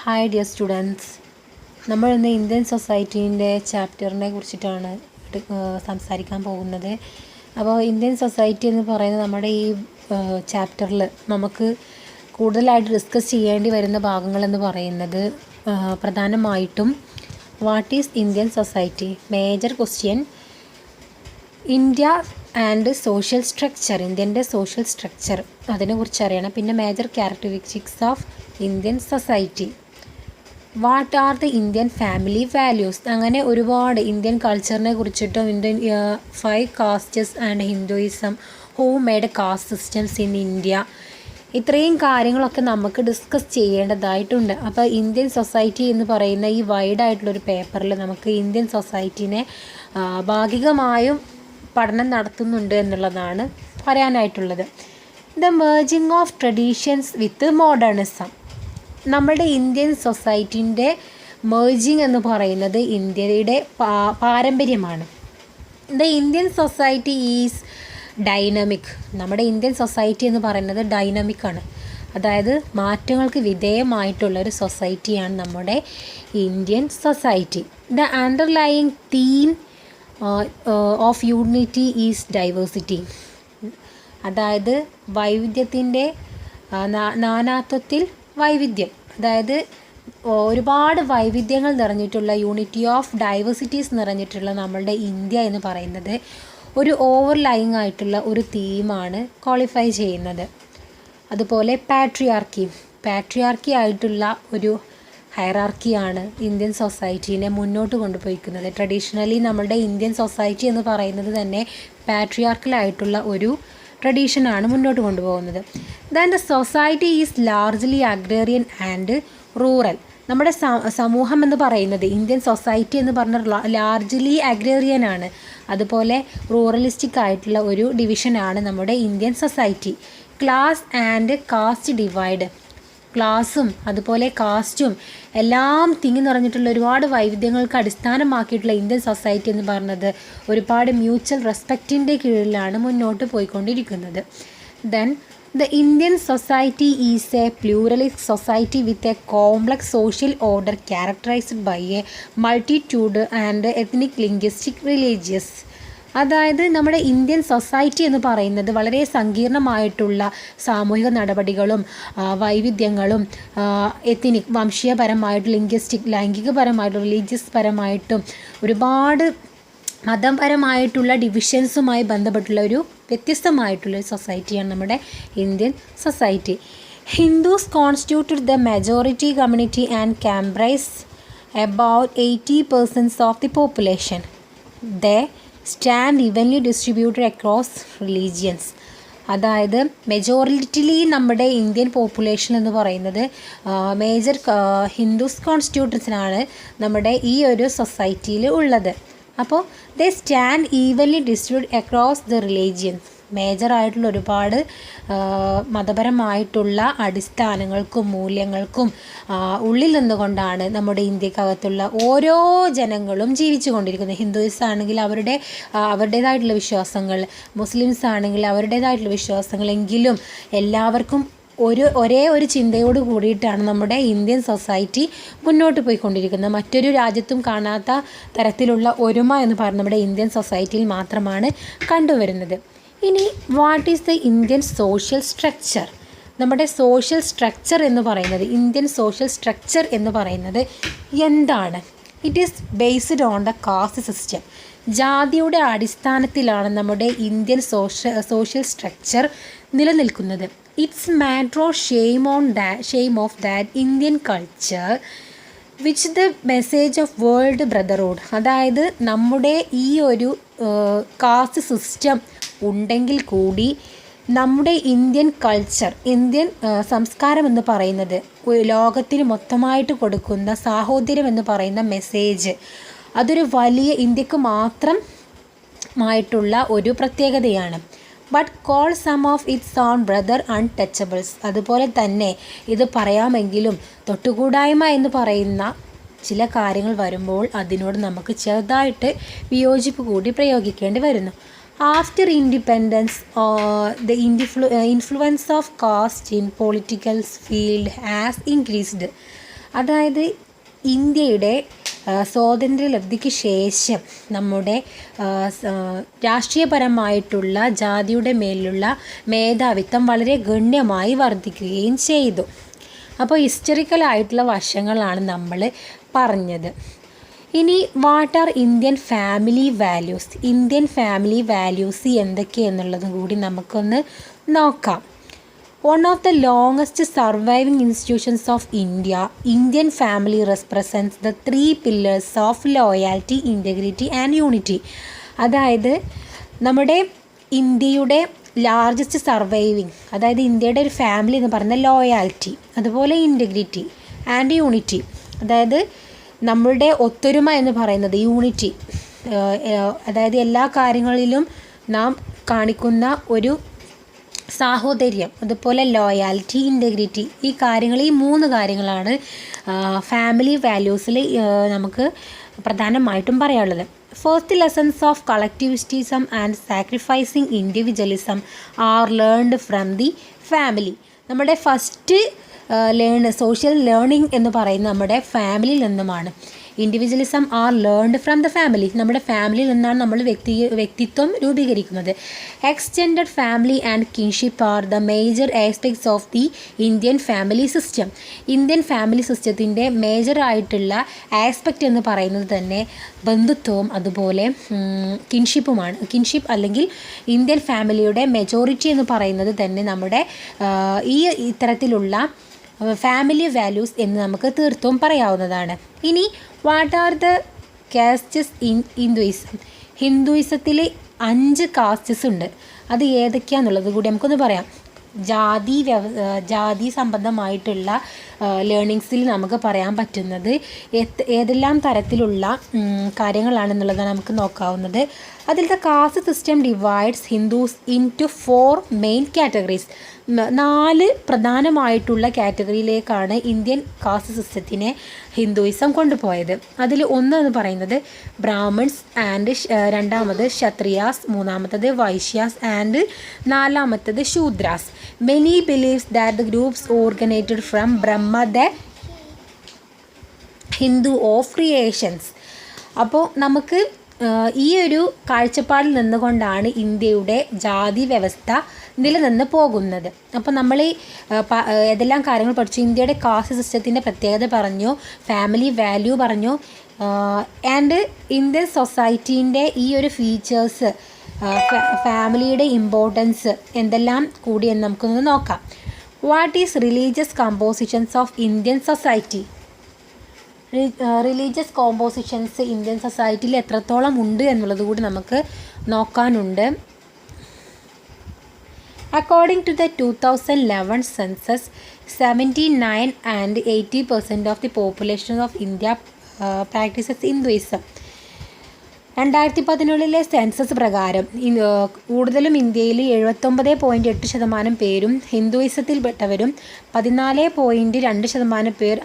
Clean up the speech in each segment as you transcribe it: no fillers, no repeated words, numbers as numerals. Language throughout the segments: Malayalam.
ഹായ് ഡിയർ സ്റ്റുഡൻസ്, നമ്മൾ ഇന്ന് ഇന്ത്യൻ സൊസൈറ്റീൻ്റെ ചാപ്റ്ററിനെ കുറിച്ചിട്ടാണ് സംസാരിക്കാൻ പോകുന്നത്. അപ്പോൾ ഇന്ത്യൻ സൊസൈറ്റി എന്ന് പറയുന്നത് നമ്മുടെ ഈ ചാപ്റ്ററിൽ നമുക്ക് കൂടുതലായിട്ട് ഡിസ്കസ് ചെയ്യേണ്ടി വരുന്ന ഭാഗങ്ങളെന്ന് പറയുന്നത് പ്രധാനമായിട്ടും what is Indian society, major question, India and social structure, ഇന്ത്യൻ്റെ സോഷ്യൽ സ്ട്രക്ചർ അതിനെക്കുറിച്ച് അറിയണം. പിന്നെ major characteristics of Indian society, what are the Indian family values, അങ്ങനെ ഒരുപാട് ഇന്ത്യൻ കൾച്ചറിനെ കുറിച്ചിട്ടും Indian 5 castes and Hinduism, who made caste systems in India, ഇത്രയും കാര്യങ്ങളൊക്കെ നമുക്ക് ഡിസ്കസ് ചെയ്യേണ്ടതായിട്ടുണ്ട്. അപ്പോൾ ഇന്ത്യൻ സൊസൈറ്റി എന്ന് പറയുന്ന ഈ വൈഡായിട്ടുള്ളൊരു പേപ്പറിൽ നമുക്ക് ഇന്ത്യൻ സൊസൈറ്റീനെ ഭാഗികമായും പഠനം നടത്തുന്നുണ്ട് എന്നുള്ളതാണ് പറയാനായിട്ടുള്ളത്. The merging of traditions with modernism, നമ്മുടെ ഇന്ത്യൻ സൊസൈറ്റീൻ്റെ മേർജിങ് എന്ന് പറയുന്നത് ഇന്ത്യയുടെ പാരമ്പര്യമാണ്. The Indian society is dynamic, നമ്മുടെ ഇന്ത്യൻ സൊസൈറ്റി എന്ന് പറയുന്നത് ഡൈനമിക്കാണ്, അതായത് മാറ്റങ്ങൾക്ക് വിധേയമായിട്ടുള്ള ഒരു സൊസൈറ്റിയാണ് നമ്മുടെ Indian society. The underlying theme of unity is diversity, അതായത് വൈവിധ്യത്തിൻ്റെ നാനാത്വത്തിൽ വൈവിധ്യം, അതായത് ഒരുപാട് വൈവിധ്യങ്ങൾ നിറഞ്ഞിട്ടുള്ള, യൂണിറ്റി ഓഫ് ഡൈവേഴ്സിറ്റീസ് നിറഞ്ഞിട്ടുള്ള നമ്മളുടെ ഇന്ത്യ എന്ന് പറയുന്നത് ഒരു ഓവർലൈയിങ് ആയിട്ടുള്ള ഒരു തീമാണ് ക്വാളിഫൈ ചെയ്യുന്നത്. അതുപോലെ പാട്രിയാർക്കി ആയിട്ടുള്ള ഒരു ഹൈറാർക്കിയാണ് ഇന്ത്യൻ സൊസൈറ്റീനെ മുന്നോട്ട് കൊണ്ടുപോയിരിക്കുന്നത്. ട്രഡീഷണലി നമ്മളുടെ ഇന്ത്യൻ സൊസൈറ്റി എന്ന് പറയുന്നത് തന്നെ പാട്രിയാർക്കലായിട്ടുള്ള ഒരു ട്രഡീഷനാണ് മുന്നോട്ട് കൊണ്ടുപോകുന്നത്. Then the society is largely agrarian and rural, നമ്മുടെ സമൂഹം എന്ന് പറയുന്നത് ഇന്ത്യൻ സൊസൈറ്റി എന്ന് പറഞ്ഞാൽ ലാർജ്ലി അഗ്രേറിയൻ ആണ്, അതുപോലെ റൂറലിസ്റ്റിക് ആയിട്ടുള്ള ഒരു ഡിവിഷനാണ് നമ്മുടെ Indian society. Class and caste divide, ക്ലാസ്സും അതുപോലെ കാസ്റ്റും എല്ലാം തിങ്ങി നിറഞ്ഞിട്ടുള്ള ഒരുപാട് വൈവിധ്യങ്ങൾക്ക് അടിസ്ഥാനമാക്കിയിട്ടുള്ള ഇന്ത്യൻ സൊസൈറ്റി എന്ന് പറയുന്നത് ഒരുപാട് മ്യൂച്വൽ റെസ്പെക്റ്റിൻ്റെ കീഴിലാണ് മുന്നോട്ട് പോയിക്കൊണ്ടിരിക്കുന്നത്. Then the Indian society is a pluralist society with a complex social order characterized by a multitude and ethnic linguistic religious, അതായത് നമ്മുടെ ഇന്ത്യൻ സൊസൈറ്റി എന്ന് പറയുന്നത് വളരെ സങ്കീർണമായിട്ടുള്ള സാമൂഹിക നടപടികളും വൈവിധ്യങ്ങളും എത്നിക് വംശീയപരമായിട്ടും ലൈംഗികപരമായിട്ടും റിലീജിയസ് പരമായിട്ടും ഒരുപാട് മതപരമായിട്ടുള്ള ഡിവിഷൻസുമായി ബന്ധപ്പെട്ടുള്ള ഒരു വ്യത്യസ്തമായിട്ടുള്ള സൊസൈറ്റിയാണ് നമ്മുടെ Indian society. Hindus constituted the majority community and comprise about 80% of the population. They stand evenly distributed across religions, അതായത് മെജോറിറ്റിലി നമ്മുടെ ഇന്ത്യൻ പോപ്പുലേഷൻ എന്ന് പറയുന്നത് മേജർ ഹിന്ദുസ് കോൺസ്റ്റിറ്റ്യൂട്ടൻസിനാണ് നമ്മുടെ ഈ ഒരു സൊസൈറ്റിയിൽ ഉള്ളത്. അപ്പോൾ they stand evenly distribute across the religions, മേജറായിട്ടുള്ള ഒരുപാട് മതപരമായിട്ടുള്ള അടിസ്ഥാനങ്ങൾക്കും മൂല്യങ്ങൾക്കും ഉള്ളിൽ നിന്നുകൊണ്ടാണ് നമ്മുടെ ഇന്ത്യക്കകത്തുള്ള ഓരോ ജനങ്ങളും ജീവിച്ചു കൊണ്ടിരിക്കുന്നത്. ഹിന്ദുയിസ് ആണെങ്കിൽ അവരുടേതായിട്ടുള്ള വിശ്വാസങ്ങൾ, മുസ്ലിംസ് ആണെങ്കിൽ അവരുടേതായിട്ടുള്ള വിശ്വാസങ്ങളെങ്കിലും എല്ലാവർക്കും ഒരേ ഒരു ചിന്തയോട് കൂടിയിട്ടാണ് നമ്മുടെ ഇന്ത്യൻ സൊസൈറ്റി മുന്നോട്ട് പോയിക്കൊണ്ടിരിക്കുന്നത്. മറ്റൊരു രാജ്യത്തും കാണാത്ത തരത്തിലുള്ള ഒരുമ എന്ന് പറയുന്നത് നമ്മുടെ ഇന്ത്യൻ സൊസൈറ്റിയിൽ മാത്രമാണ് കണ്ടുവരുന്നത്. ഇനി what is the Indian social structure, നമ്മുടെ സോഷ്യൽ സ്ട്രക്ചർ എന്ന് പറയുന്നത്, ഇന്ത്യൻ സോഷ്യൽ സ്ട്രക്ചർ എന്ന് പറയുന്നത് എന്താണ്? It is based on the caste system, ജാതിയുടെ അടിസ്ഥാനത്തിലാണ് നമ്മുടെ ഇന്ത്യൻ സോഷ്യൽ സ്ട്രക്ചർ നിലനിൽക്കുന്നത്. It's matter of shame of that Indian culture which the message of world brotherhood, അതായത് നമ്മുടെ ഈ ഒരു കാസ്റ്റ് സിസ്റ്റം ഉണ്ടെങ്കിൽ കൂടി നമ്മുടെ ഇന്ത്യൻ കൾച്ചർ, ഇന്ത്യൻ സംസ്കാരം എന്ന് പറയുന്നത് ലോകത്തിന് മൊത്തമായിട്ട് കൊടുക്കുന്ന സാഹോദര്യം എന്ന് പറയുന്ന മെസ്സേജ്, അതൊരു വലിയ ഇന്ത്യക്ക് മാത്രമായിട്ടുള്ള ഒരു പ്രത്യേകതയാണ്. But call some of its own brother untouchables, അതുപോലെ തന്നെ ഇത് പറയാമെങ്കിലും തൊട്ടുകൂടായ്മ എന്ന് പറയുന്ന ചില കാര്യങ്ങൾ വരുമ്പോൾ അതിനോട് നമുക്ക് ചെറുതായിട്ട് വിയോജിപ്പ് കൂടി പ്രയോഗിക്കേണ്ടി വരുന്നു. After independence, the influence of caste in political field has increased. അതായത് ഇന്ത്യയുടെ സ്വാതന്ത്ര്യലബ്ധിക്ക് ശേഷം നമ്മുടെ രാഷ്ട്രീയപരമായിട്ടുള്ള ജാതിയുടെ മേലുള്ള മേധാവിത്വം വളരെ ഗണ്യമായി വർദ്ധിക്കുകയും ചെയ്തു. അപ്പോൾ ഹിസ്റ്ററിക്കലായിട്ടുള്ള വശങ്ങളാണ് നമ്മൾ പറഞ്ഞത്. ഇനി what are Indian family values? Indian family values എന്തൊക്കെയെന്നുള്ളതും കൂടി നമുക്കൊന്ന് നോക്കാം. One of the longest surviving institutions of India, Indian family represents the three pillars of loyalty, integrity and unity. അതായത് നമ്മുടെ ഇന്ത്യയുടെ ലാർജസ്റ്റ് സർവൈവിങ്, അതായത് ഇന്ത്യയുടെ ഒരു ഫാമിലി എന്ന് പറയുന്ന ലോയാലിറ്റി, അതുപോലെ ഇൻറ്റഗ്രിറ്റി ആൻഡ് യൂണിറ്റി, അതായത് നമ്മളുടെ ഒത്തൊരുമ എന്ന് പറയുന്നത് യൂണിറ്റി, അതായത് എല്ലാ കാര്യങ്ങളിലും നാം കാണിക്കുന്ന ഒരു സാഹോദര്യം, അതുപോലെ ലോയാലിറ്റി, ഇൻറ്റഗ്രിറ്റി, ഈ മൂന്ന് കാര്യങ്ങളാണ് ഫാമിലി വാല്യൂസിൽ നമുക്ക് പ്രധാനമായിട്ടും പറയാനുള്ളത്. First lessons of collectivism and sacrificing individualism are learned from the family. നമ്മുടെ ഫസ്റ്റ് സോഷ്യൽ ലേണിംഗ് എന്ന് പറയുന്നത് നമ്മുടെ ഫാമിലിയിൽ നിന്നുമാണ്. Individualism are learned from the family, നമ്മുടെ ഫാമിലിയിൽ നിന്നാണ് നമ്മൾ വ്യക്തിത്വം രൂപീകരിക്കുന്നത്. Extended family and kinship are the major aspects of the Indian family system. Indian family സിസ്റ്റത്തിൻ്റെ മേജറായിട്ടുള്ള ആസ്പെക്റ്റ് എന്ന് പറയുന്നത് തന്നെ ബന്ധുത്വവും അതുപോലെ കിൻഷിപ്പുമാണ്. കിൻഷിപ്പ് അല്ലെങ്കിൽ ഇന്ത്യൻ ഫാമിലിയുടെ മെജോറിറ്റി എന്ന് പറയുന്നത് തന്നെ നമ്മുടെ ഈ ഇത്തരത്തിലുള്ള ഫാമിലി വാല്യൂസ് എന്ന് നമുക്ക് തീർത്തും പറയാവുന്നതാണ്. ഇനി what are the castes in Hinduism? ഹിന്ദുയിസത്തിൽ 5 കാസ്റ്റസ് ഉണ്ട്. അത് ഏതൊക്കെയാണെന്നുള്ളത് കൂടി നമുക്കൊന്ന് പറയാം. ജാതി സംബന്ധമായിട്ടുള്ള ലേണിങ്സിൽ നമുക്ക് പറയാൻ പറ്റുന്നത് ഏതെല്ലാം തരത്തിലുള്ള കാര്യങ്ങളാണെന്നുള്ളതാണ് നമുക്ക് നോക്കാവുന്നത്. അതിലത്തെ caste system divides Hindus into 4 main categories. 4 പ്രധാനമായിട്ടുള്ള കാറ്റഗറിയിലേക്കാണ് ഇന്ത്യൻ കാസ്റ്റ് സിസ്റ്റത്തിനെ ഹിന്ദുയിസം കൊണ്ടുപോയത്. അതിൽ ഒന്ന് എന്ന് പറയുന്നത് ബ്രാഹ്മൺസ് ആൻഡ് രണ്ടാമത് ക്ഷത്രിയാസ്, മൂന്നാമത്തത് വൈശ്യാസ് ആൻഡ് നാലാമത്തത് Shudras. Many believes that the groups organized from Brahma the Hindu of creations. അപ്പോൾ നമുക്ക് ഈ ഒരു കാഴ്ചപ്പാടിൽ നിന്നുകൊണ്ടാണ് ഇന്ത്യയുടെ ജാതി വ്യവസ്ഥ നിലനിന്ന് പോകുന്നത്. അപ്പോൾ നമ്മൾ ഏതെല്ലാം കാര്യങ്ങൾ പഠിച്ചു? ഇന്ത്യയുടെ കാസ്റ്റ് സിസ്റ്റത്തിൻ്റെ പ്രത്യേകത പറഞ്ഞു, ഫാമിലി വാല്യൂ പറഞ്ഞു, ആൻഡ് ഇന്ത്യൻ സൊസൈറ്റീൻ്റെ ഈ ഒരു ഫീച്ചേഴ്സ്, ഫാമിലിയുടെ ഇമ്പോർട്ടൻസ് എന്തെല്ലാം കൂടി എന്ന് നമുക്കൊന്ന് നോക്കാം. What is religious compositions of Indian society? Religious compositions Indian സൊസൈറ്റിയിൽ എത്രത്തോളം ഉണ്ട് എന്നുള്ളത് കൂടി നമുക്ക് നോക്കാനുണ്ട്. According to the 2011 census, 79 and 80% of the population of India practices Hinduism. 2011 census പ്രകാരം കൂടുതലും ഇന്ത്യയിൽ 79.8% പേരും ഹിന്ദുയിസത്തിൽപ്പെട്ടവരും 14.2% പേർ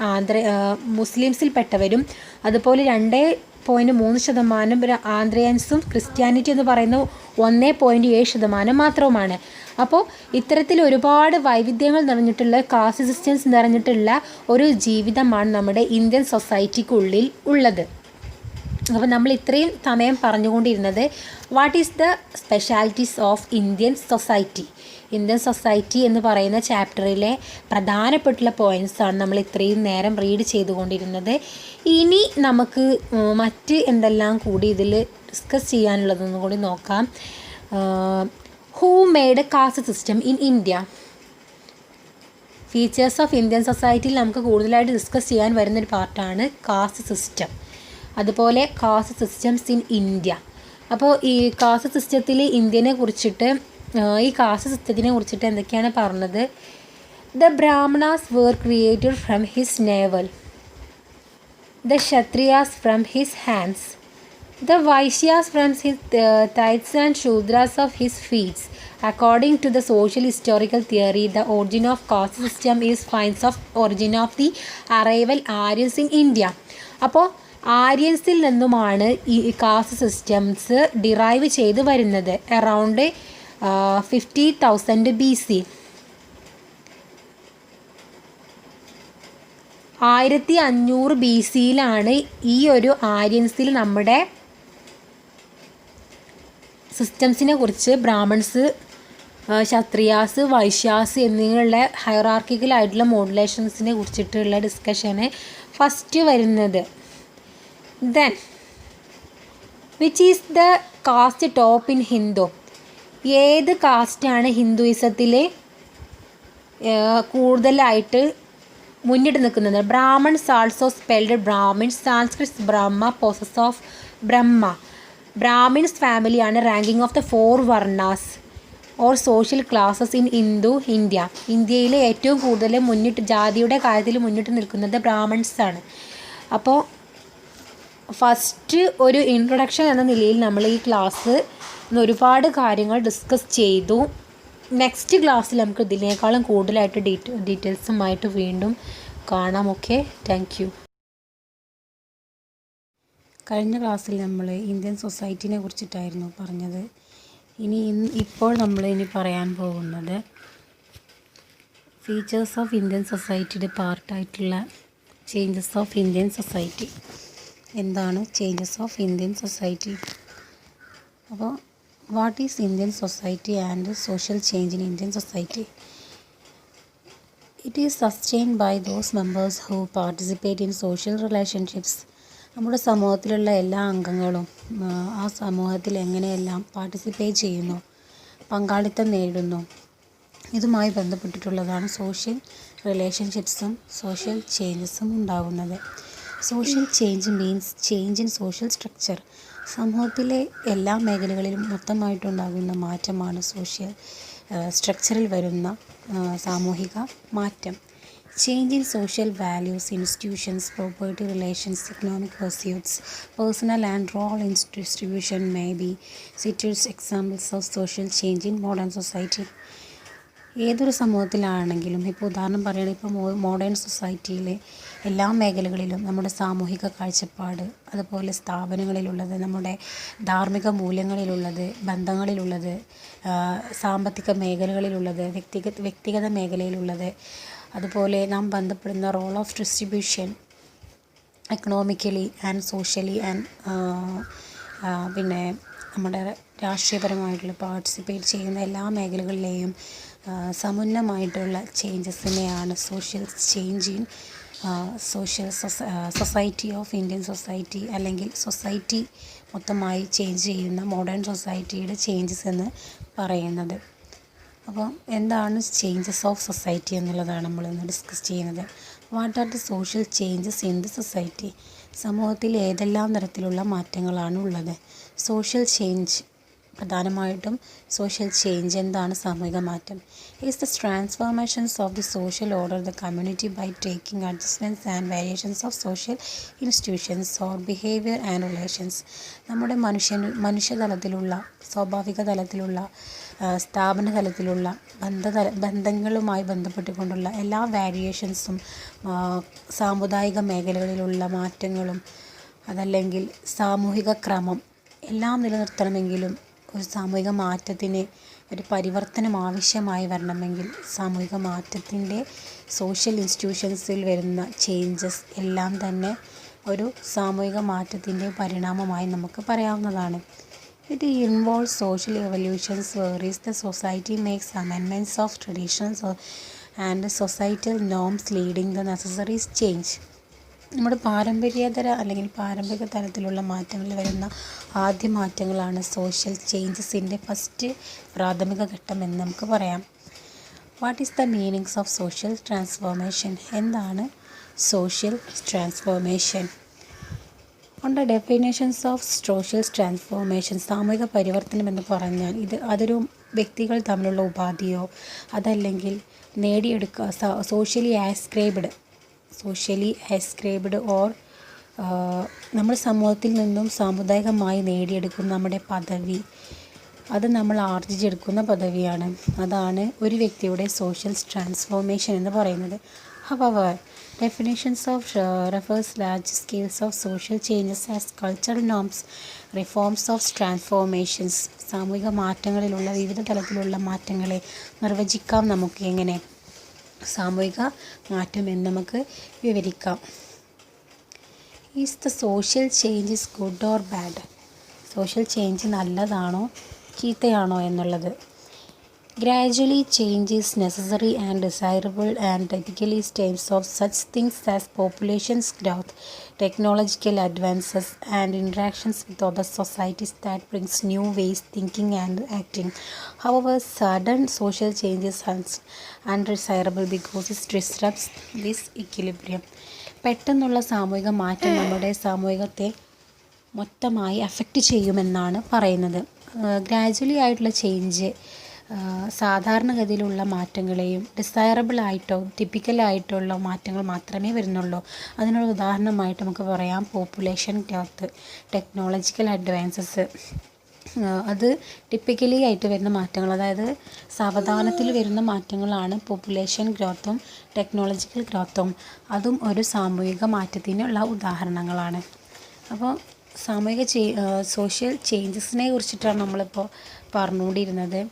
മുസ്ലിംസിൽപ്പെട്ടവരും അതുപോലെ 2.3% ആന്ത്രിയൻസും ക്രിസ്ത്യാനിറ്റി എന്ന് പറയുന്ന 1.7% മാത്രവുമാണ്. അപ്പോൾ ഇത്തരത്തിൽ ഒരുപാട് വൈവിധ്യങ്ങൾ നിറഞ്ഞിട്ടുള്ള കാസ്റ്റ് സിസ്റ്റംസ് നിറഞ്ഞിട്ടുള്ള ഒരു ജീവിതമാണ് നമ്മുടെ ഇന്ത്യൻ സൊസൈറ്റിക്കുള്ളിൽ ഉള്ളത്. അപ്പോൾ നമ്മൾ ഇത്രയും സമയം പറഞ്ഞുകൊണ്ടിരുന്നത് what is the specialities of Indian society. Indian society എന്ന് പറയുന്ന ചാപ്റ്ററിലെ പ്രധാനപ്പെട്ടുള്ള പോയിൻറ്റ്സാണ് നമ്മൾ ഇത്രയും നേരം റീഡ് ചെയ്തുകൊണ്ടിരുന്നത്. ഇനി നമുക്ക് മറ്റ് എന്തെല്ലാം കൂടി ഇതിൽ ഡിസ്കസ് ചെയ്യാനുള്ളതെന്നും കൂടി നോക്കാം. Who made caste system in India? Features of Indian സൊസൈറ്റിയിൽ നമുക്ക് കൂടുതലായിട്ട് ഡിസ്കസ് ചെയ്യാൻ വരുന്നൊരു പാർട്ടാണ് കാസ്റ്റ് സിസ്റ്റം, അതുപോലെ കാസ്റ്റ് സിസ്റ്റംസ് ഇൻ ഇന്ത്യ. അപ്പോൾ ഈ കാസ്റ്റ് സിസ്റ്റത്തിൽ ഇന്ത്യനെ കുറിച്ചിട്ട്, ഈ കാസ്റ്റ് സിസ്റ്റത്തിനെ കുറിച്ചിട്ട് എന്തൊക്കെയാണ് പറഞ്ഞത്? The Brahmanas were created from his navel, the Kshatriyas from his hands, the Vaishyas from his thighs and Shudras of his feets. According to the social historical theory, the origin of caste system is finds of origin of the arrival Aryans in India. അപ്പോൾ ആര്യൻസിൽ നിന്നുമാണ് ഈ കാസ്റ്റ് സിസ്റ്റംസ് ഡിറൈവ് ചെയ്ത് വരുന്നത് അറൗണ്ട് 50,000 BC. 1500 BC-യിലാണ് ഈ ഒരു ആര്യൻസിൽ നമ്മുടെ സിസ്റ്റംസിനെ കുറിച്ച് ബ്രാഹ്മൺസ്, ക്ഷത്രിയാസ്, വൈശ്യാസ് എന്നിങ്ങനെയുള്ള ഹൈറാർക്കിക്കലായിട്ടുള്ള മോഡുലേഷൻസിനെ കുറിച്ചിട്ടുള്ള ഡിസ്കഷന് ഫസ്റ്റ് വരുന്നത്. Then which is the caste top in Hindu? ഏത് കാസ്റ്റാണ് ഹിന്ദുയിസത്തിൽ കൂടുതലായിട്ട് മുന്നിട്ട് നിൽക്കുന്നത്? Brahmans also spelled Brahmins, Sanskrit Brahma, process of Brahma. Brahmins ഫാമിലിയാണ് ranking of the 4 varnas or social classes in India. ഇന്ത്യയിലെ ഏറ്റവും കൂടുതൽ ജാതിയുടെ കാര്യത്തിൽ മുന്നിട്ട് നിൽക്കുന്നത് ബ്രാഹ്മൺസ് ആണ്. അപ്പോൾ ഫസ്റ്റ് ഒരു ഇൻട്രൊഡക്ഷൻ എന്ന നിലയിൽ നമ്മൾ ഈ ക്ലാസ് ഒരുപാട് കാര്യങ്ങൾ ഡിസ്കസ് ചെയ്തു. നെക്സ്റ്റ് ക്ലാസ്സിൽ നമുക്ക് ഇതിനേക്കാളും കൂടുതലായിട്ട് ഡീറ്റെയിൽസുമായിട്ട് വീണ്ടും കാണാം. Okay, thank you. കഴിഞ്ഞ ക്ലാസ്സിൽ നമ്മൾ ഇന്ത്യൻ സൊസൈറ്റിനെ കുറിച്ചിട്ടായിരുന്നു പറഞ്ഞത്. ഇപ്പോൾ നമ്മൾ പറയാൻ പോകുന്നത് ഫീച്ചേഴ്സ് ഓഫ് ഇന്ത്യൻ സൊസൈറ്റിയുടെ പാർട്ടായിട്ടുള്ള ചേഞ്ചസ് ഓഫ് ഇന്ത്യൻ സൊസൈറ്റി. എന്താണ് ചേഞ്ചസ് ഓഫ് ഇന്ത്യൻ സൊസൈറ്റി? അപ്പോൾ what is Indian society and social change in Indian society? It is sustained by those members who participate in social relationships. നമ്മുടെ സമൂഹത്തിലുള്ള എല്ലാ അംഗങ്ങളും ആ സമൂഹത്തിൽ എങ്ങനെയെല്ലാം പാർട്ടിസിപ്പേറ്റ് ചെയ്യുന്നു, പങ്കാളിത്തം നേടുന്നു, ഇതുമായി ബന്ധപ്പെട്ടിട്ടുള്ളതാണ് സോഷ്യൽ റിലേഷൻഷിപ്സും സോഷ്യൽ ചേഞ്ചസും ഉണ്ടാകുന്നത്. Social change means change in social structure. സമൂഹത്തിലെ എല്ലാ മേഖലകളിലും മൊത്തമായിട്ടുണ്ടാകുന്ന മാറ്റമാണ് സോഷ്യൽ സ്ട്രക്ചറിൽ വരുന്ന സാമൂഹിക മാറ്റം. Change in social values, institutions, property relations, economic pursuits, personal and role distribution may be cited examples of social change in modern society. ഏതൊരു സമൂഹത്തിലാണെങ്കിലും ഇപ്പോൾ ഉദാഹരണം പറയുകയാണെങ്കിൽ ഇപ്പോൾ മോഡേൺ സൊസൈറ്റിയിലെ എല്ലാ മേഖലകളിലും നമ്മുടെ സാമൂഹിക കാഴ്ചപ്പാട്, അതുപോലെ സ്ഥാപനങ്ങളിലുള്ളത്, നമ്മുടെ ധാർമ്മിക മൂല്യങ്ങളിലുള്ളത്, ബന്ധങ്ങളിലുള്ളത്, സാമ്പത്തിക മേഖലകളിലുള്ളത്, വ്യക്തിഗത മേഖലയിലുള്ളത്, അതുപോലെ നാം ബന്ധപ്പെടുന്ന role of distribution economically and socially and പിന്നെ നമ്മുടെ രാഷ്ട്രീയപരമായിട്ടുള്ള പാർട്ടിസിപ്പേറ്റ് ചെയ്യുന്ന എല്ലാ മേഖലകളിലെയും സമുന്നമായിട്ടുള്ള ചേഞ്ചസിനെയാണ് social change in society of Indian society, അല്ലെങ്കിൽ സൊസൈറ്റി മൊത്തമായി ചേഞ്ച് ചെയ്യുന്ന മോഡേൺ സൊസൈറ്റിയുടെ ചേഞ്ചസ് എന്ന് പറയുന്നത്. അപ്പോൾ എന്താണ് ചേഞ്ചസ് ഓഫ് സൊസൈറ്റി എന്നുള്ളതാണ് നമ്മളിന്ന് ഡിസ്കസ് ചെയ്യുന്നത്. What are the social changes in the society? സമൂഹത്തിൽ ഏതെല്ലാം തരത്തിലുള്ള മാറ്റങ്ങളാണ് ഉള്ളത്? സോഷ്യൽ ചേഞ്ച്, പ്രധാനമായിട്ടും സോഷ്യൽ ചേഞ്ച് എന്താണ്? സാമൂഹിക മാറ്റം. Is the transformations of the social order the community by taking adjustments and variations of social institutions or behaviour and relations. നമ്മുടെ മനുഷ്യതലത്തിലുള്ള, സ്വാഭാവിക തലത്തിലുള്ള, സ്ഥാപന തലത്തിലുള്ള ബന്ധങ്ങളുമായി ബന്ധപ്പെട്ടുകൊണ്ടുള്ള എല്ലാ വേരിയേഷൻസും, സാമുദായിക മേഖലകളിലുള്ള മാറ്റങ്ങളും, അതല്ലെങ്കിൽ സാമൂഹിക ക്രമം എല്ലാം നിലനിർത്തണമെങ്കിലും ഒരു സാമൂഹിക മാറ്റത്തിന് ഒരു പരിവർത്തനം ആവശ്യമായി വരണമെങ്കിൽ സാമൂഹിക മാറ്റത്തിൻ്റെ സോഷ്യൽ ഇൻസ്റ്റിറ്റ്യൂഷൻസിൽ വരുന്ന ചേഞ്ചസ് എല്ലാം തന്നെ ഒരു സാമൂഹിക മാറ്റത്തിൻ്റെ പരിണാമമായി നമുക്ക് പറയാവുന്നതാണ്. It involves social evolutions whereas the society makes amendments of traditions and societal norms leading the necessary change. നമ്മുടെ പാരമ്പര്യേതര അല്ലെങ്കിൽ പാരമ്പര്യ തലത്തിലുള്ള മാറ്റങ്ങളിൽ വരുന്ന ആദ്യ മാറ്റങ്ങളാണ് സോഷ്യൽ ചേഞ്ചസിൻ്റെ ഫസ്റ്റ് പ്രാഥമിക ഘട്ടം എന്ന് നമുക്ക് പറയാം. What is the meanings of social transformation? എന്താണ് social transformation? On the definitions of social transformation, സാമൂഹിക പരിവർത്തനം എന്ന് പറഞ്ഞാൽ അതൊരു വ്യക്തികൾ തമ്മിലുള്ള ഉപാധിയോ അതല്ലെങ്കിൽ സോഷ്യലി ആസ്ക്രൈബ്ഡ് ഓർ നമ്മൾ സമൂഹത്തിൽ നിന്നും സാമുദായികമായി നേടിയെടുക്കുന്ന നമ്മുടെ പദവി, അത് നമ്മൾ ആർജിച്ചെടുക്കുന്ന പദവിയാണ്. അതാണ് ഒരു വ്യക്തിയുടെ സോഷ്യൽ ട്രാൻസ്ഫോർമേഷൻ എന്ന് പറയുന്നത്. However, definitions of refers large scales of social changes as cultural norms, reforms of transformations. സാമൂഹിക മാറ്റങ്ങളിലുള്ള വിവിധ തലത്തിലുള്ള മാറ്റങ്ങളെ നിർവചിക്കാം നമുക്ക് എങ്ങനെ? സാമൂഹിക മാറ്റം എന്ന് നമുക്ക് വിവരിക്കാം. Is the social change is good or bad? Social change നല്ലതാണോ ചീത്തയാണോ എന്നുള്ളത്. Gradually, change is necessary and desirable and typically stems of such things as population's growth, technological advances, and interactions with other societies that brings new ways thinking and acting. However, sudden social change is undesirable because it disrupts this equilibrium. പെട്ടെന്നുള്ള സാമൂഹിക മാറ്റം നമ്മുടെ സാമൂഹികത്തെ മൊത്തമായി അഫക്റ്റ് ചെയ്യുമെന്നാണ് പറയുന്നത്. ഗ്രാജുവലി ആയിട്ടുള്ള ചേഞ്ച് സാധാരണഗതിയിലുള്ള മാറ്റങ്ങളെയും ഡിസൈറബിളായിട്ടോ ടിപ്പിക്കലായിട്ടുള്ള മാറ്റങ്ങൾ മാത്രമേ വരുന്നുള്ളൂ. അതിനുള്ള ഉദാഹരണമായിട്ട് നമുക്ക് പറയാം പോപ്പുലേഷൻ ഗ്രോത്ത്, ടെക്നോളജിക്കൽ അഡ്വാൻസസ്. അത് ടിപ്പിക്കലി ആയിട്ട് വരുന്ന മാറ്റങ്ങൾ, അതായത് സാവധാനത്തിൽ വരുന്ന മാറ്റങ്ങളാണ് പോപ്പുലേഷൻ ഗ്രോത്തും ടെക്നോളജിക്കൽ ഗ്രോത്തും. അതും ഒരു സാമൂഹിക മാറ്റത്തിനുള്ള ഉദാഹരണങ്ങളാണ്. അപ്പോൾ സോഷ്യൽ ചേഞ്ചസിനെ കുറിച്ചിട്ടാണ് നമ്മളിപ്പോൾ പറഞ്ഞുകൊണ്ടിരുന്നത്.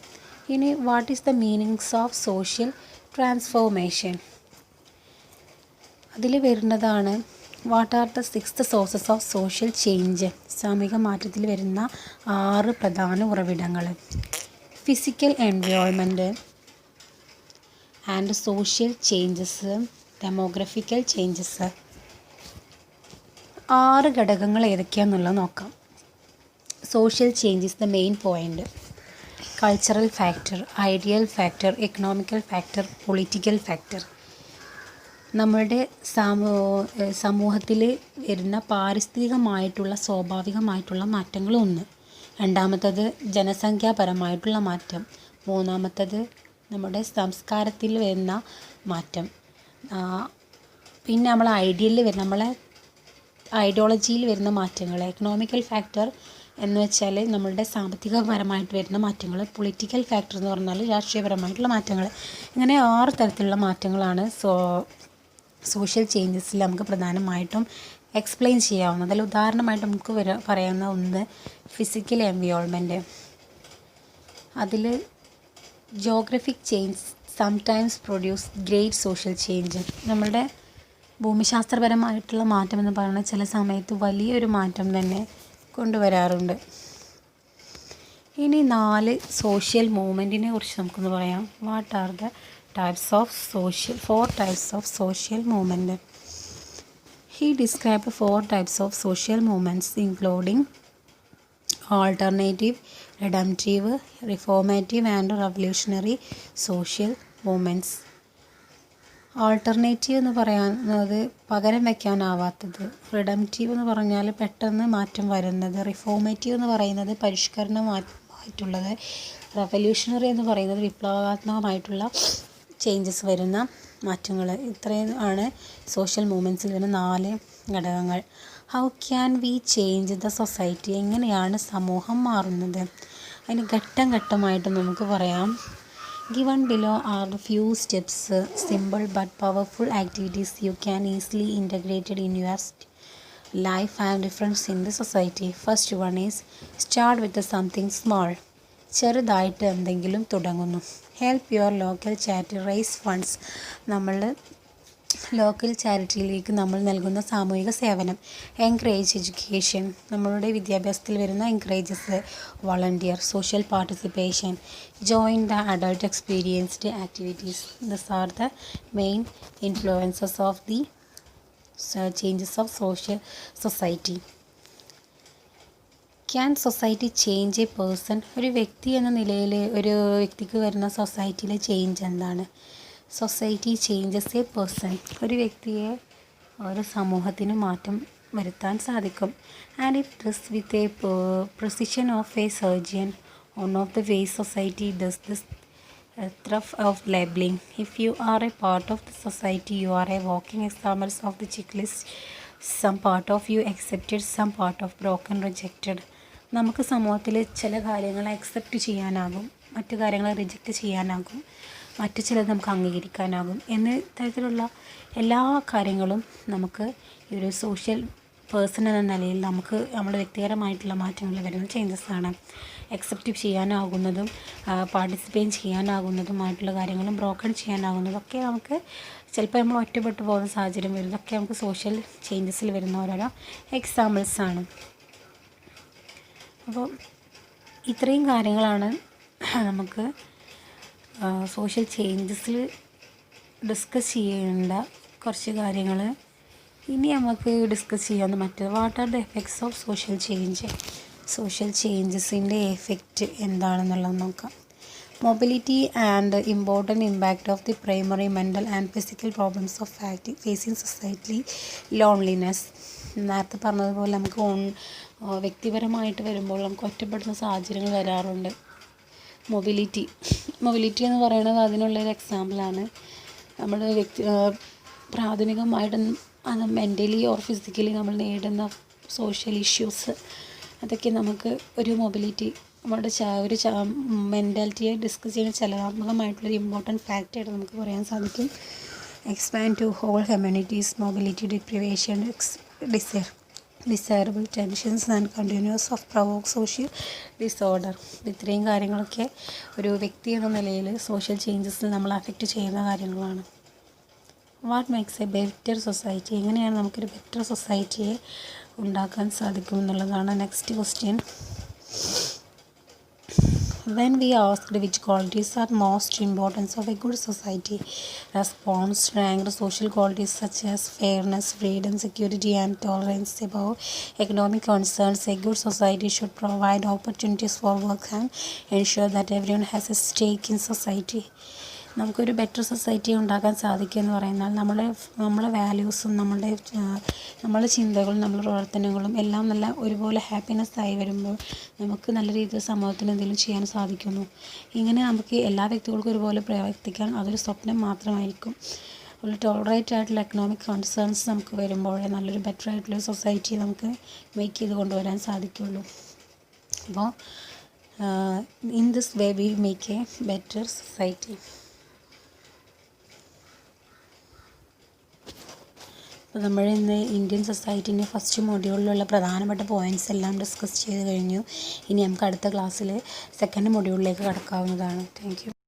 ഇനി what is the meanings of social transformation? അതിൽ വരുന്നതാണ് what are the 6 sources of social change? സാമൂഹിക മാറ്റത്തിൽ വരുന്ന 6 പ്രധാന ഉറവിടങ്ങൾ. Physical environment and social changes, demographical changes. 6 ഘടകങ്ങൾ ഏതൊക്കെയാണെന്നുള്ളത് നോക്കാം. Social change is the main point. Cultural factor, ideal factor, economical factor, political factor. നമ്മളുടെ സമൂഹത്തിൽ വരുന്ന പാരിസ്ഥിതികമായിട്ടുള്ള സ്വാഭാവികമായിട്ടുള്ള മാറ്റങ്ങൾ ഒന്ന്. രണ്ടാമത്തത് ജനസംഖ്യാപരമായിട്ടുള്ള മാറ്റം. മൂന്നാമത്തത് നമ്മുടെ സംസ്കാരത്തിൽ വരുന്ന മാറ്റം. പിന്നെ നമ്മളെ നമ്മളെ ഐഡിയോളജിയിൽ വരുന്ന മാറ്റങ്ങൾ. എക്കണോമിക്കൽ ഫാക്ടർ എന്ന് വെച്ചാൽ നമ്മളുടെ സാമ്പത്തികപരമായിട്ട് വരുന്ന മാറ്റങ്ങൾ. പൊളിറ്റിക്കൽ ഫാക്ടർ എന്ന് പറഞ്ഞാൽ രാഷ്ട്രീയപരമായിട്ടുള്ള മാറ്റങ്ങൾ. ഇങ്ങനെ 6 തരത്തിലുള്ള മാറ്റങ്ങളാണ് സോഷ്യൽ ചേഞ്ചസിൽ നമുക്ക് പ്രധാനമായിട്ടും എക്സ്പ്ലെയിൻ ചെയ്യാവുന്നത്. അതിൽ ഉദാഹരണമായിട്ട് നമുക്ക് പറയാവുന്ന ഒന്ന് ഫിസിക്കൽ എൻവയോൺമെൻറ്റ്. അതിൽ geographic change sometimes produce great social change. നമ്മളുടെ ഭൂമിശാസ്ത്രപരമായിട്ടുള്ള മാറ്റം എന്ന് പറയുന്നത് ചില സമയത്ത് വലിയൊരു മാറ്റം തന്നെ കൊണ്ടുവരാറുണ്ട്. ഇനി 4 സോഷ്യൽ മൂവ്മെൻറ്റിനെ കുറിച്ച് നമുക്കൊന്ന് പറയാം. What are the four types of social movement? He described 4 types of social movements including alternative, redemptive, reformative and revolutionary social movements. Alternative എന്ന് പറയുന്നത് പകരം വയ്ക്കാനാവാത്തത്. റിഡംറ്റീവ് എന്ന് പറഞ്ഞാൽ പെട്ടെന്ന് മാറ്റം വരുന്നത്. റിഫോർമേറ്റീവ് എന്ന് പറയുന്നത് പരിഷ്കരണമായിട്ടുള്ളത്. റവല്യൂഷണറി എന്ന് പറയുന്നത് വിപ്ലവാത്മകമായിട്ടുള്ള ചേഞ്ചസ് വരുന്ന മാറ്റങ്ങൾ. ഇത്രയും ആണ് സോഷ്യൽ മൂവ്മെൻറ്റ്സിൽ വരുന്ന 4 ഘടകങ്ങൾ. How can we change the society? എങ്ങനെയാണ് സമൂഹം മാറുന്നത്? അതിന് ഘട്ടം ഘട്ടമായിട്ട് നമുക്ക് പറയാം. Given below are a few steps, simple but powerful activities you can easily integrate in your life and difference in the society. First one is start with something small. ചെറുതായിട്ട് എന്തെങ്കിലും തുടങ്ങുന്നു. Help your local charity raise funds. നമ്മൾ ലോക്കൽ ചാരിറ്റിയിലേക്ക് നമ്മൾ നൽകുന്ന സാമൂഹിക സേവനം. Encourage education. നമ്മളുടെ വിദ്യാഭ്യാസത്തിൽ വരുന്ന encourages. Volunteer, social participation. Join the adult experienced activities. This are the main influences of the changes of society. Can society change a person? ഒരു വ്യക്തി എന്ന നിലയിൽ ഒരു വ്യക്തിക്ക് വരുന്ന സൊസൈറ്റിയിലെ ചേഞ്ച് എന്താണ്? Society changes a person. ഒരു വ്യക്തിയെ ഒരു സമൂഹത്തിന് മാറ്റം വരുത്താൻ സാധിക്കും. And it does with a precision of A surgeon. One of the vase society does this theft of labeling. If you are a part of the society, you are a walking examples of the checklist. Some part of you accepted, some part of broken, rejected. നമുക്ക് സമൂഹത്തിൽ ചില കാര്യങ്ങൾ അക്സെപ്റ്റ് ചെയ്യാനാകും, മറ്റു കാര്യങ്ങൾ റിജക്റ്റ് ചെയ്യാനാകും, മറ്റു ചിലത് നമുക്ക് അംഗീകരിക്കാനാകും. എന്ന തരത്തിലുള്ള എല്ലാ കാര്യങ്ങളും നമുക്ക് ഈ ഒരു സോഷ്യൽ പേഴ്സൺ എന്ന നിലയിൽ നമുക്ക് നമ്മുടെ വ്യക്തിപരമായിട്ടുള്ള മാറ്റങ്ങൾ വരുന്ന ചേഞ്ചസാണ്. അക്സെപ്റ്റ് ചെയ്യാനാകുന്നതും പാർട്ടിസിപ്പേറ്റ് ചെയ്യാനാകുന്നതുമായിട്ടുള്ള കാര്യങ്ങളും ബ്രോക്കൺ ചെയ്യാനാകുന്നതും ഒക്കെ നമുക്ക് ചിലപ്പോൾ നമ്മൾ ഒറ്റപ്പെട്ടു പോകുന്ന സാഹചര്യം വരും. ഇതൊക്കെ നമുക്ക് സോഷ്യൽ ചേഞ്ചസിൽ വരുന്ന ഓരോരോ എക്സാമ്പിൾസാണ്. അപ്പോൾ ഇത്രയും കാര്യങ്ങളാണ് നമുക്ക് സോഷ്യൽ ചേഞ്ചസിൽ ഡിസ്കസ് ചെയ്യേണ്ട കുറച്ച് കാര്യങ്ങൾ. ഇനി നമുക്ക് ഡിസ്കസ് ചെയ്യാവുന്ന മറ്റൊരു, what are the effects of social change. Social ചേഞ്ചസിൻ്റെ എഫക്റ്റ് എന്താണെന്നുള്ളത് നോക്കാം. Mobility and important impact of the primary mental and physical problems of facing society. Loneliness. നേരത്തെ പറഞ്ഞതുപോലെ നമുക്ക് വ്യക്തിപരമായിട്ട് വരുമ്പോൾ നമുക്ക് ഒറ്റപ്പെടുന്ന സാഹചര്യങ്ങൾ വരാറുണ്ട്. മൊബിലിറ്റി എന്ന് പറയുന്നത് അതിനുള്ളൊരു എക്സാമ്പിളാണ്. നമ്മൾ പ്രാഥമികമായിട്ടും അത് മെൻ്റലി ഓർ ഫിസിക്കലി നമ്മൾ നേരിടുന്ന സോഷ്യൽ ഇഷ്യൂസ്, അതൊക്കെ നമുക്ക് ഒരു മൊബിലിറ്റി, നമ്മുടെ ഒരു മെൻറ്റാലിറ്റിയെ ഡിസ്കസ് ചെയ്യുന്ന ചലനാത്മകമായിട്ടുള്ളൊരു ഇമ്പോർട്ടൻറ്റ് ഫാക്റ്റായിട്ട് നമുക്ക് പറയാൻ സാധിക്കും. Expand to whole humanities. Mobility deprivation, desirable tensions and continues of provoke social disorder. ഇത്രയും കാര്യങ്ങളൊക്കെ ഒരു വ്യക്തി എന്ന നിലയിൽ സോഷ്യൽ ചേഞ്ചസിൽ നമ്മൾ അഫക്റ്റ് ചെയ്യുന്ന കാര്യങ്ങളാണ്. What makes A better society. എങ്ങനെയാണ് നമുക്കൊരു ബെറ്റർ സൊസൈറ്റിയെ ഉണ്ടാക്കാൻ സാധിക്കും എന്നുള്ളതാണ് next question. When we asked which qualities are most important of a good society, response ranked social qualities such as fairness, freedom, security and tolerance above economic concerns. A good society should provide opportunities for work and ensure that everyone has a stake in society. നമുക്കൊരു ബെറ്റർ സൊസൈറ്റി ഉണ്ടാക്കാൻ സാധിക്കുക എന്ന് പറയുന്നത് നമ്മളെ വാല്യൂസും നമ്മളുടെ ചിന്തകളും നമ്മുടെ പ്രവർത്തനങ്ങളും എല്ലാം നല്ല ഒരുപോലെ ഹാപ്പിനെസ് ആയി വരുമ്പോൾ നമുക്ക് നല്ല രീതിയിൽ സമൂഹത്തിന് എന്തെങ്കിലും ചെയ്യാൻ സാധിക്കുന്നു. ഇങ്ങനെ നമുക്ക് എല്ലാ വ്യക്തികൾക്കും ഒരുപോലെ പ്രവർത്തിക്കാൻ അതൊരു സ്വപ്നം മാത്രമായിരിക്കും. ഒരു ടോളറേറ്റ് ആയിട്ടുള്ള എക്കണോമിക് കൺസേൺസ് നമുക്ക് വരുമ്പോഴേ നല്ലൊരു ബെറ്റർ ആയിട്ടുള്ള സൊസൈറ്റി നമുക്ക് മേക്ക് ചെയ്ത് കൊണ്ടുവരാൻ സാധിക്കുള്ളൂ. അപ്പോൾ in this way we make A better society. അപ്പോൾ നമ്മൾ ഇന്ന് ഇന്ത്യൻ സൊസൈറ്റീൻ്റെ ഫസ്റ്റ് മൊഡ്യൂളിലുള്ള പ്രധാനപ്പെട്ട പോയിൻറ്റ്സ് എല്ലാം ഡിസ്കസ് ചെയ്ത് കഴിഞ്ഞു. ഇനി നമുക്ക് അടുത്ത ക്ലാസ്സിൽ സെക്കൻഡ് മൊഡ്യൂളിലേക്ക് കടക്കാവുന്നതാണ്. Thank you.